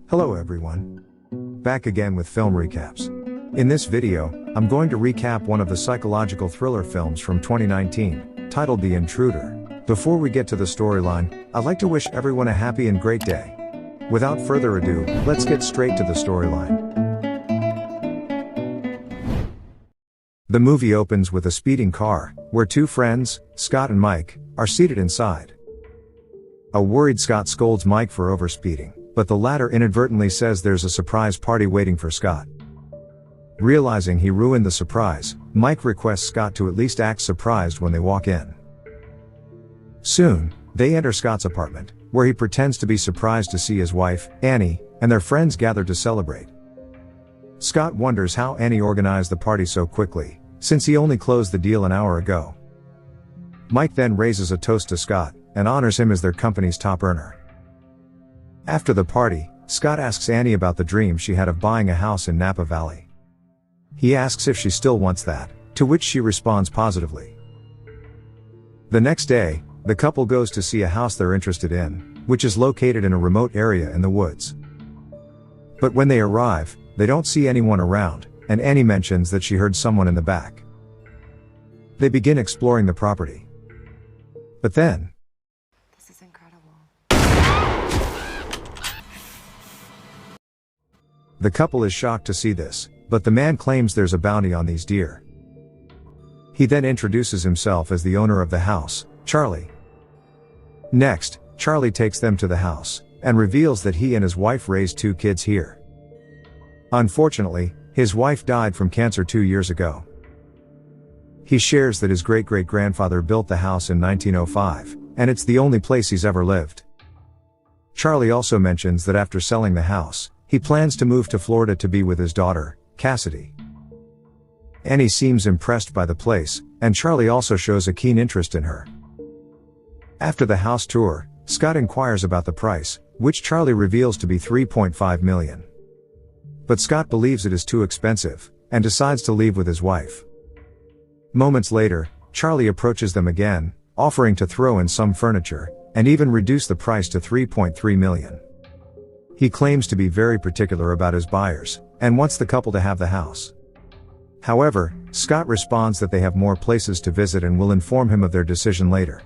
Hello everyone. Back again with film recaps. In this video, I'm going to recap one of the psychological thriller films from 2019, titled The Intruder. Before we get to the storyline, I'd like to wish everyone a happy and great day. Without further ado, let's get straight to the storyline. The movie opens with a speeding car, where two friends, Scott and Mike, are seated inside. A worried Scott scolds Mike for overspeeding, but the latter inadvertently says there's a surprise party waiting for Scott. Realizing he ruined the surprise, Mike requests Scott to at least act surprised when they walk in. Soon, they enter Scott's apartment, where he pretends to be surprised to see his wife, Annie, and their friends gathered to celebrate. Scott wonders how Annie organized the party so quickly, since he only closed the deal an hour ago. Mike then raises a toast to Scott, and honors him as their company's top earner. After the party, Scott asks Annie about the dream she had of buying a house in Napa Valley. He asks if she still wants that, to which she responds positively. The next day, the couple goes to see a house they're interested in, which is located in a remote area in the woods. But when they arrive, they don't see anyone around, and Annie mentions that she heard someone in the back. They begin exploring the property. But then, this is incredible. The couple is shocked to see this, but the man claims there's a bounty on these deer. He then introduces himself as the owner of the house, Charlie. Next, Charlie takes them to the house, and reveals that he and his wife raised two kids here. Unfortunately, his wife died from cancer 2 years ago. He shares that his great-great-grandfather built the house in 1905, and it's the only place he's ever lived. Charlie also mentions that after selling the house, he plans to move to Florida to be with his daughter, Cassidy. Annie seems impressed by the place, and Charlie also shows a keen interest in her. After the house tour, Scott inquires about the price, which Charlie reveals to be $3.5 million. But Scott believes it is too expensive, and decides to leave with his wife. Moments later, Charlie approaches them again, offering to throw in some furniture, and even reduce the price to $3.3 million. He claims to be very particular about his buyers, and wants the couple to have the house. However, Scott responds that they have more places to visit and will inform him of their decision later.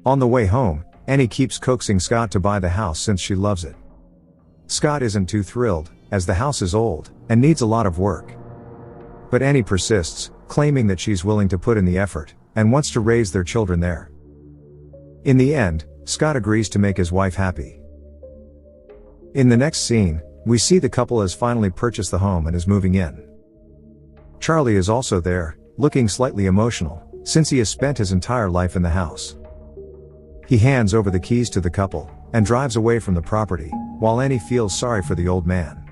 On the way home, Annie keeps coaxing Scott to buy the house since she loves it. Scott isn't too thrilled, as the house is old, and needs a lot of work. But Annie persists, claiming that she's willing to put in the effort, and wants to raise their children there. In the end, Scott agrees to make his wife happy. In the next scene, we see the couple has finally purchased the home and is moving in. Charlie is also there, looking slightly emotional, since he has spent his entire life in the house. He hands over the keys to the couple, and drives away from the property, while Annie feels sorry for the old man.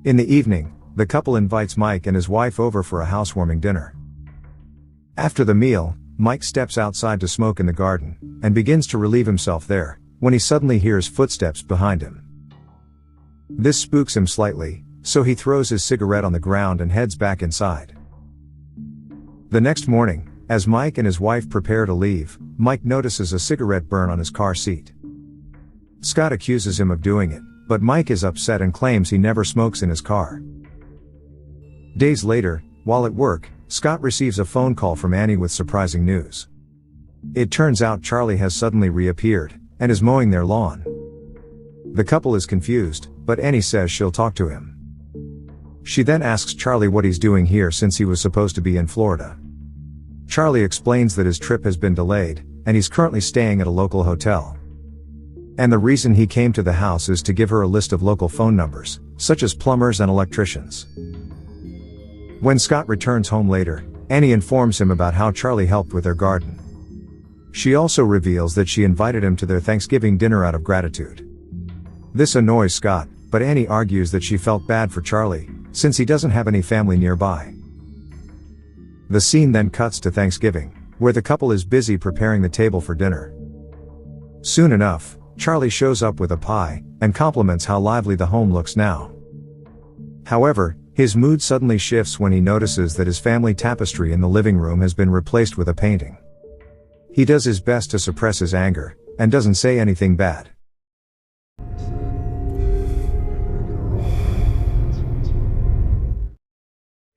In the evening, the couple invites Mike and his wife over for a housewarming dinner. After the meal, Mike steps outside to smoke in the garden, and begins to relieve himself there, when he suddenly hears footsteps behind him. This spooks him slightly, so he throws his cigarette on the ground and heads back inside. The next morning, as Mike and his wife prepare to leave, Mike notices a cigarette burn on his car seat. Scott accuses him of doing it, but Mike is upset and claims he never smokes in his car. Days later, while at work, Scott receives a phone call from Annie with surprising news. It turns out Charlie has suddenly reappeared, and is mowing their lawn. The couple is confused, but Annie says she'll talk to him. She then asks Charlie what he's doing here since he was supposed to be in Florida. Charlie explains that his trip has been delayed, and he's currently staying at a local hotel. And the reason he came to the house is to give her a list of local phone numbers, such as plumbers and electricians. When Scott returns home later, Annie informs him about how Charlie helped with their garden. She also reveals that she invited him to their Thanksgiving dinner out of gratitude. This annoys Scott, but Annie argues that she felt bad for Charlie, since he doesn't have any family nearby. The scene then cuts to Thanksgiving, where the couple is busy preparing the table for dinner. Soon enough, Charlie shows up with a pie, and compliments how lively the home looks now. However, his mood suddenly shifts when he notices that his family tapestry in the living room has been replaced with a painting. He does his best to suppress his anger, and doesn't say anything bad.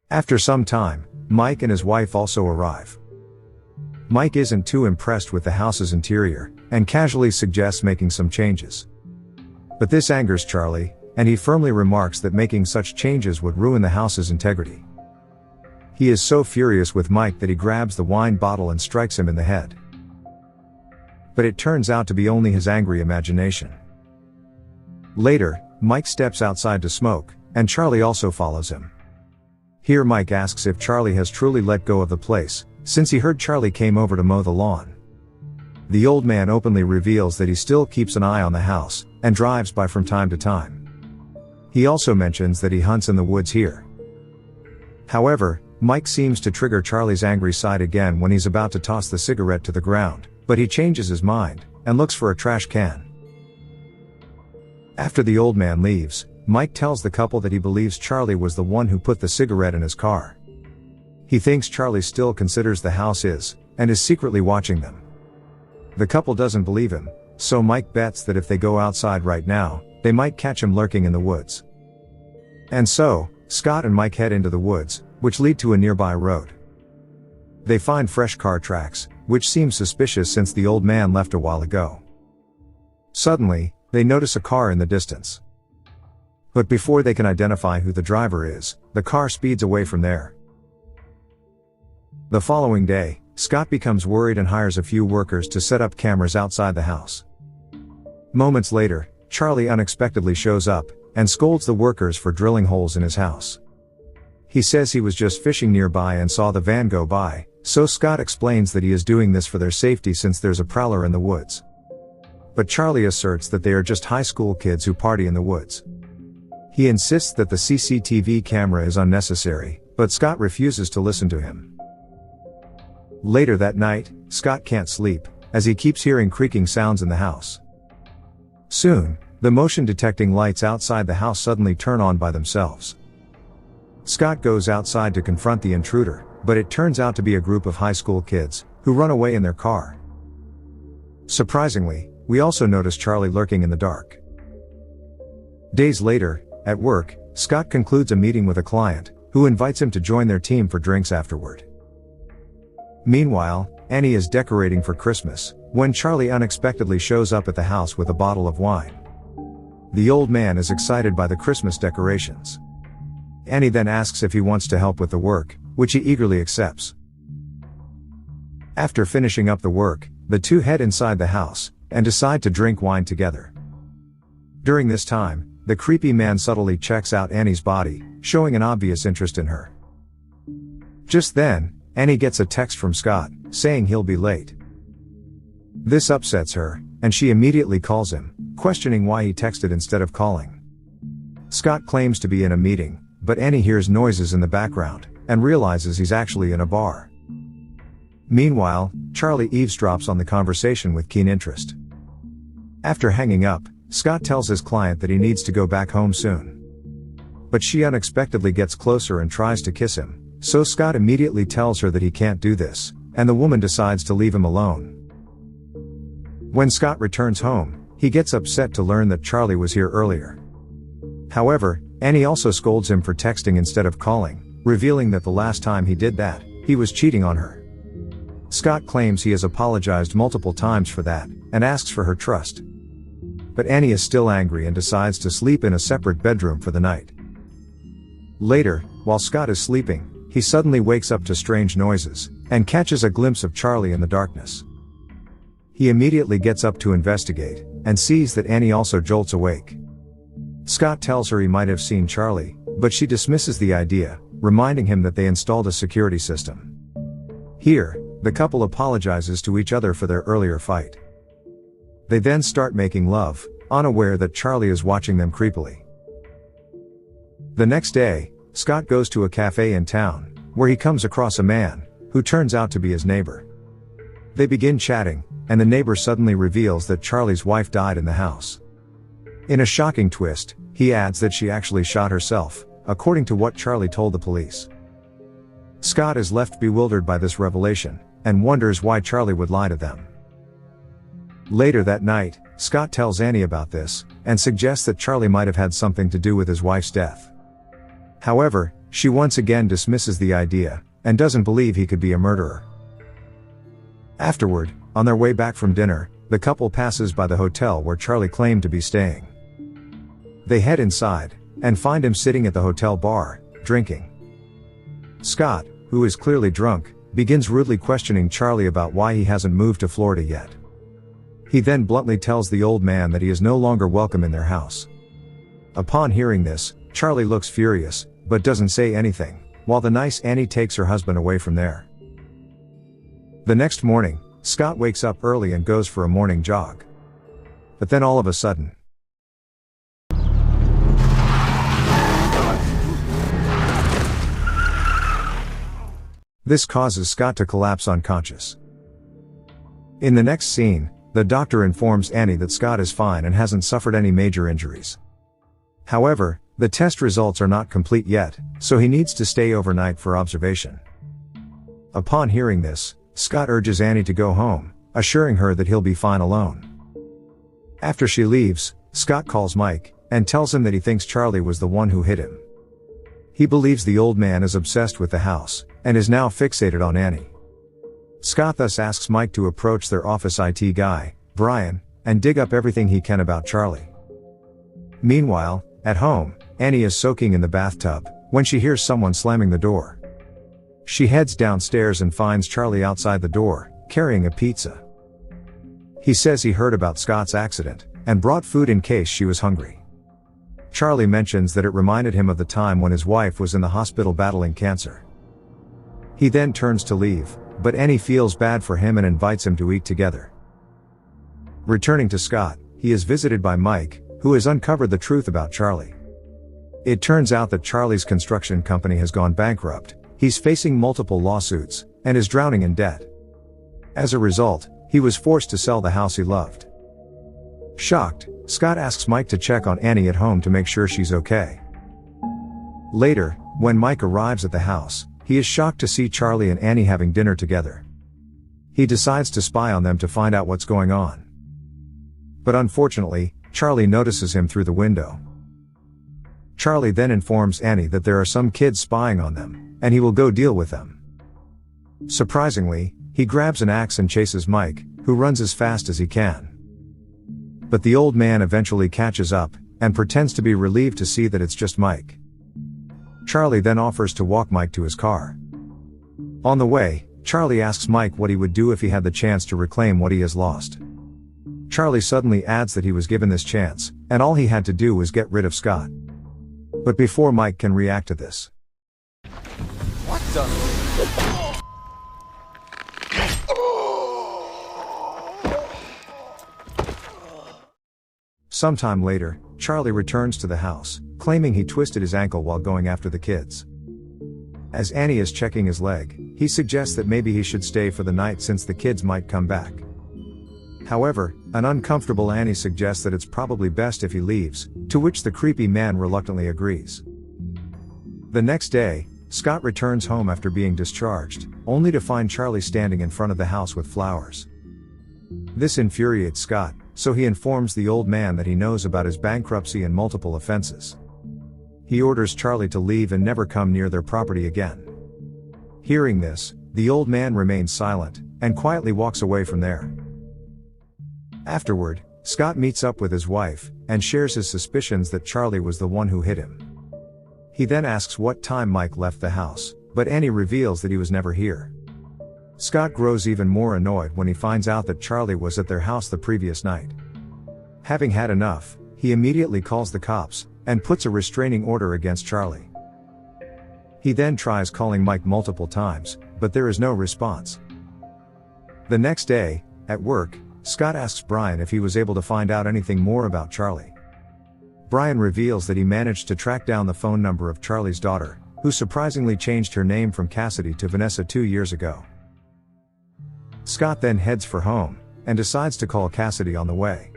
After some time, Mike and his wife also arrive. Mike isn't too impressed with the house's interior, and casually suggests making some changes. But this angers Charlie, and he firmly remarks that making such changes would ruin the house's integrity. He is so furious with Mike that he grabs the wine bottle and strikes him in the head. But it turns out to be only his angry imagination. Later, Mike steps outside to smoke, and Charlie also follows him. Here Mike asks if Charlie has truly let go of the place, since he heard Charlie came over to mow the lawn. The old man openly reveals that he still keeps an eye on the house, and drives by from time to time. He also mentions that he hunts in the woods here. However, Mike seems to trigger Charlie's angry side again when he's about to toss the cigarette to the ground, but he changes his mind, and looks for a trash can. After the old man leaves, Mike tells the couple that he believes Charlie was the one who put the cigarette in his car. He thinks Charlie still considers the house his, and is secretly watching them. The couple doesn't believe him, so Mike bets that if they go outside right now, they might catch him lurking in the woods. And so, Scott and Mike head into the woods, which lead to a nearby road. They find fresh car tracks, which seems suspicious since the old man left a while ago. Suddenly, they notice a car in the distance. But before they can identify who the driver is, the car speeds away from there. The following day, Scott becomes worried and hires a few workers to set up cameras outside the house. Moments later, Charlie unexpectedly shows up, and scolds the workers for drilling holes in his house. He says he was just fishing nearby and saw the van go by, so Scott explains that he is doing this for their safety since there's a prowler in the woods. But Charlie asserts that they are just high school kids who party in the woods. He insists that the CCTV camera is unnecessary, but Scott refuses to listen to him. Later that night, Scott can't sleep, as he keeps hearing creaking sounds in the house. Soon, the motion detecting lights outside the house suddenly turn on by themselves. Scott goes outside to confront the intruder, but it turns out to be a group of high school kids, who run away in their car. Surprisingly, we also notice Charlie lurking in the dark. Days later, at work, Scott concludes a meeting with a client, who invites him to join their team for drinks afterward. Meanwhile, Annie is decorating for Christmas, when Charlie unexpectedly shows up at the house with a bottle of wine. The old man is excited by the Christmas decorations. Annie then asks if he wants to help with the work, which he eagerly accepts. After finishing up the work, the two head inside the house, and decide to drink wine together. During this time, the creepy man subtly checks out Annie's body, showing an obvious interest in her. Just then, Annie gets a text from Scott, saying he'll be late. This upsets her, and she immediately calls him, questioning why he texted instead of calling. Scott claims to be in a meeting, but Annie hears noises in the background, and realizes he's actually in a bar. Meanwhile, Charlie eavesdrops on the conversation with keen interest. After hanging up, Scott tells his client that he needs to go back home soon. But she unexpectedly gets closer and tries to kiss him, so Scott immediately tells her that he can't do this, and the woman decides to leave him alone. When Scott returns home, he gets upset to learn that Charlie was here earlier. However, Annie also scolds him for texting instead of calling, revealing that the last time he did that, he was cheating on her. Scott claims he has apologized multiple times for that, and asks for her trust. But Annie is still angry and decides to sleep in a separate bedroom for the night. Later, while Scott is sleeping, he suddenly wakes up to strange noises, and catches a glimpse of Charlie in the darkness. He immediately gets up to investigate, and sees that Annie also jolts awake. Scott tells her he might have seen Charlie, but she dismisses the idea, reminding him that they installed a security system. Here, the couple apologizes to each other for their earlier fight. They then start making love, unaware that Charlie is watching them creepily. The next day, Scott goes to a cafe in town, where he comes across a man, who turns out to be his neighbor. They begin chatting, and the neighbor suddenly reveals that Charlie's wife died in the house. In a shocking twist, he adds that she actually shot herself, according to what Charlie told the police. Scott is left bewildered by this revelation, and wonders why Charlie would lie to them. Later that night, Scott tells Annie about this, and suggests that Charlie might have had something to do with his wife's death. However, she once again dismisses the idea, and doesn't believe he could be a murderer. Afterward, on their way back from dinner, the couple passes by the hotel where Charlie claimed to be staying. They head inside, and find him sitting at the hotel bar, drinking. Scott, who is clearly drunk, begins rudely questioning Charlie about why he hasn't moved to Florida yet. He then bluntly tells the old man that he is no longer welcome in their house. Upon hearing this, Charlie looks furious, but doesn't say anything, while the nice Annie takes her husband away from there. The next morning, Scott wakes up early and goes for a morning jog. But then all of a sudden, this causes Scott to collapse unconscious. In the next scene, the doctor informs Annie that Scott is fine and hasn't suffered any major injuries. However, the test results are not complete yet, so he needs to stay overnight for observation. Upon hearing this, Scott urges Annie to go home, assuring her that he'll be fine alone. After she leaves, Scott calls Mike, and tells him that he thinks Charlie was the one who hit him. He believes the old man is obsessed with the house, and is now fixated on Annie. Scott thus asks Mike to approach their office IT guy, Brian, and dig up everything he can about Charlie. Meanwhile, at home, Annie is soaking in the bathtub, when she hears someone slamming the door. She heads downstairs and finds Charlie outside the door, carrying a pizza. He says he heard about Scott's accident, and brought food in case she was hungry. Charlie mentions that it reminded him of the time when his wife was in the hospital battling cancer. He then turns to leave, but Annie feels bad for him and invites him to eat together. Returning to Scott, he is visited by Mike, who has uncovered the truth about Charlie. It turns out that Charlie's construction company has gone bankrupt, he's facing multiple lawsuits, and is drowning in debt. As a result, he was forced to sell the house he loved. Shocked, Scott asks Mike to check on Annie at home to make sure she's okay. Later, when Mike arrives at the house, he is shocked to see Charlie and Annie having dinner together. He decides to spy on them to find out what's going on. But unfortunately, Charlie notices him through the window. Charlie then informs Annie that there are some kids spying on them, and he will go deal with them. Surprisingly, he grabs an axe and chases Mike, who runs as fast as he can. But the old man eventually catches up, and pretends to be relieved to see that it's just Mike. Charlie then offers to walk Mike to his car. On the way, Charlie asks Mike what he would do if he had the chance to reclaim what he has lost. Charlie suddenly adds that he was given this chance, and all he had to do was get rid of Scott. But before Mike can react to this, What the? sometime later, Charlie returns to the house, claiming he twisted his ankle while going after the kids. As Annie is checking his leg, he suggests that maybe he should stay for the night since the kids might come back. However, an uncomfortable Annie suggests that it's probably best if he leaves, to which the creepy man reluctantly agrees. The next day, Scott returns home after being discharged, only to find Charlie standing in front of the house with flowers. This infuriates Scott, so he informs the old man that he knows about his bankruptcy and multiple offenses. He orders Charlie to leave and never come near their property again. Hearing this, the old man remains silent, and quietly walks away from there. Afterward, Scott meets up with his wife, and shares his suspicions that Charlie was the one who hit him. He then asks what time Mike left the house, but Annie reveals that he was never here. Scott grows even more annoyed when he finds out that Charlie was at their house the previous night. Having had enough, he immediately calls the cops, and puts a restraining order against Charlie. He then tries calling Mike multiple times, but there is no response. The next day, at work, Scott asks Brian if he was able to find out anything more about Charlie. Brian reveals that he managed to track down the phone number of Charlie's daughter, who surprisingly changed her name from Cassidy to Vanessa 2 years ago. Scott then heads for home, and decides to call Cassidy on the way.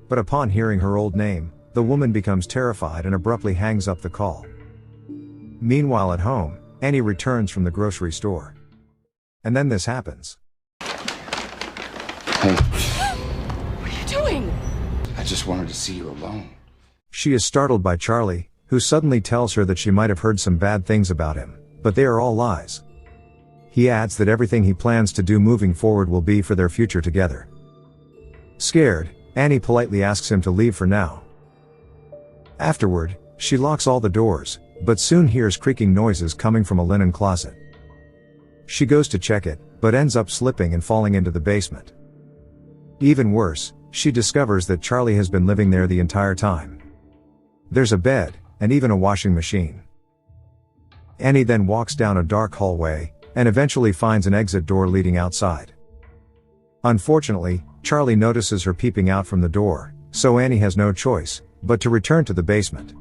But upon hearing her old name, the woman becomes terrified and abruptly hangs up the call. Meanwhile at home, Annie returns from the grocery store. And then this happens. Hey, What are you doing? just wanted to see you alone. She is startled by Charlie, who suddenly tells her that she might have heard some bad things about him, but they are all lies. He adds that everything he plans to do moving forward will be for their future together. Scared, Annie politely asks him to leave for now. Afterward, she locks all the doors, but soon hears creaking noises coming from a linen closet. She goes to check it, but ends up slipping and falling into the basement. Even worse, she discovers that Charlie has been living there the entire time. There's a bed, and even a washing machine. Annie then walks down a dark hallway, and eventually finds an exit door leading outside. Unfortunately, Charlie notices her peeping out from the door, so Annie has no choice but to return to the basement.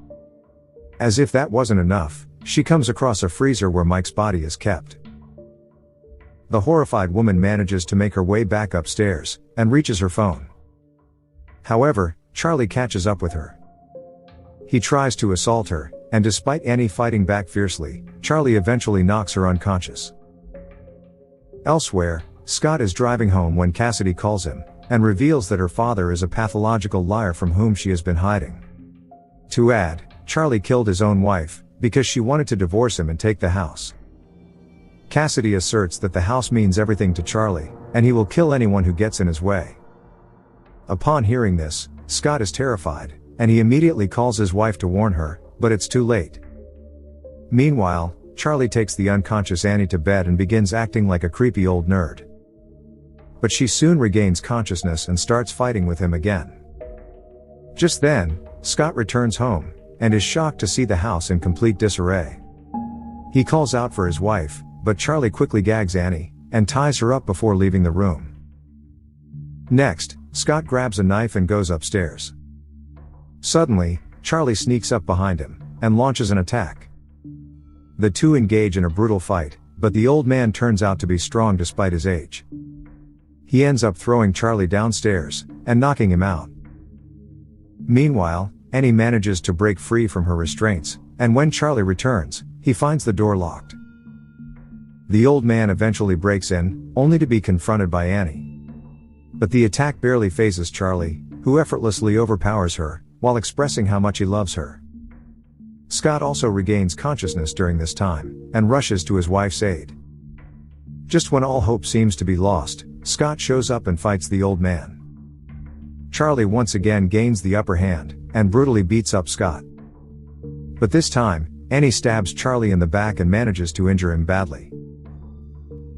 As if that wasn't enough, she comes across a freezer where Mike's body is kept. The horrified woman manages to make her way back upstairs, and reaches her phone. However, Charlie catches up with her. He tries to assault her, and despite Annie fighting back fiercely, Charlie eventually knocks her unconscious. Elsewhere, Scott is driving home when Cassidy calls him, and reveals that her father is a pathological liar from whom she has been hiding. To add, Charlie killed his own wife, because she wanted to divorce him and take the house. Cassidy asserts that the house means everything to Charlie, and he will kill anyone who gets in his way. Upon hearing this, Scott is terrified, and he immediately calls his wife to warn her, but it's too late. Meanwhile, Charlie takes the unconscious Annie to bed and begins acting like a creepy old nerd. But she soon regains consciousness and starts fighting with him again. Just then, Scott returns home, and is shocked to see the house in complete disarray. He calls out for his wife, but Charlie quickly gags Annie, and ties her up before leaving the room. Next, Scott grabs a knife and goes upstairs. Suddenly, Charlie sneaks up behind him, and launches an attack. The two engage in a brutal fight, but the old man turns out to be strong despite his age. He ends up throwing Charlie downstairs, and knocking him out. Meanwhile, Annie manages to break free from her restraints, and when Charlie returns, he finds the door locked. The old man eventually breaks in, only to be confronted by Annie. But the attack barely phases Charlie, who effortlessly overpowers her, while expressing how much he loves her. Scott also regains consciousness during this time, and rushes to his wife's aid. Just when all hope seems to be lost, Scott shows up and fights the old man. Charlie once again gains the upper hand, and brutally beats up Scott. But this time, Annie stabs Charlie in the back and manages to injure him badly.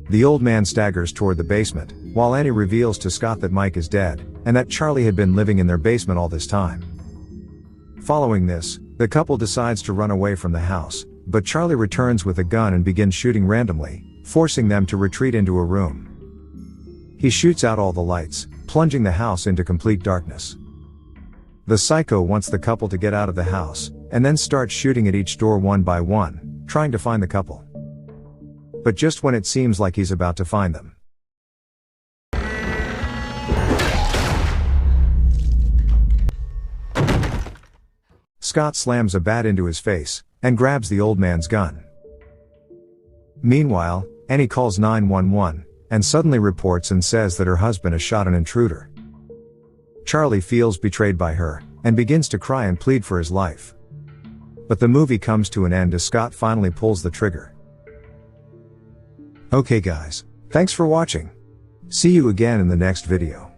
The old man staggers toward the basement, while Annie reveals to Scott that Mike is dead, and that Charlie had been living in their basement all this time. Following this, the couple decides to run away from the house, but Charlie returns with a gun and begins shooting randomly, forcing them to retreat into a room. He shoots out all the lights, plunging the house into complete darkness. The psycho wants the couple to get out of the house, and then starts shooting at each door one by one, trying to find the couple. But just when it seems like he's about to find them, Scott slams a bat into his face, and grabs the old man's gun. Meanwhile, Annie calls 911, and suddenly reports and says that her husband has shot an intruder. Charlie feels betrayed by her, and begins to cry and plead for his life. But the movie comes to an end as Scott finally pulls the trigger. Okay guys, thanks for watching. See you again in the next video.